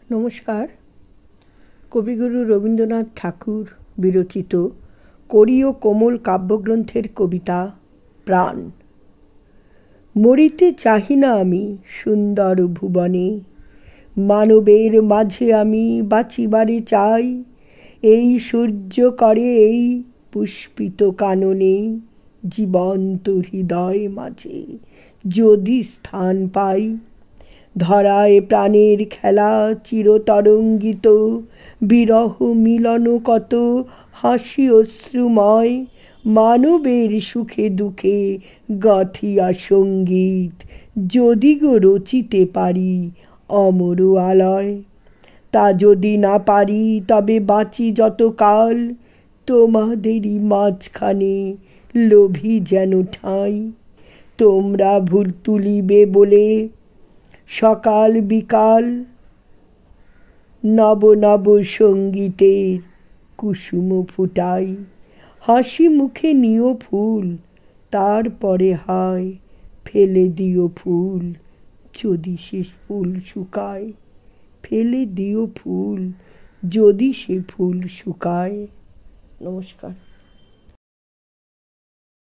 নমস্কার। কবিগুরু রবীন্দ্রনাথ ঠাকুর বিরচিত করি ও কোমল কাব্যগ্রন্থের কবিতা প্রাণ। মরিতে চাহি না আমি সুন্দর ভুবনে, মানবের মাঝে আমি বাঁচিবারে চাই। এই সূর্য করে এই পুষ্পিত কাননে, জীবন্ত হৃদয় মাঝে যদি স্থান পাই। ধরায় প্রাণের খেলা চিরতরঙ্গিত, বিরহ মিলন কত হাসি অশ্রুময়। মানবের সুখে দুঃখে গাঁথিয়া সঙ্গীত, যদি গো রচিতে পারি অমর আলয়। তা যদি না পারি তবে বাঁচি যতকাল, তোমাদেরই মাঝখানে লোভী যেন ঠাঁই। তোমরা ভুল তুলিবে বলে সকাল বিকাল, নব নব সঙ্গীতের কুসুম ফুটাই। হাসি মুখে নিও ফুল, তারপরে হায় ফেলে দিও ফুল যদি সে ফুল শুকায়। ফেলে দিও ফুল যদি সে ফুল শুকায়। নমস্কার।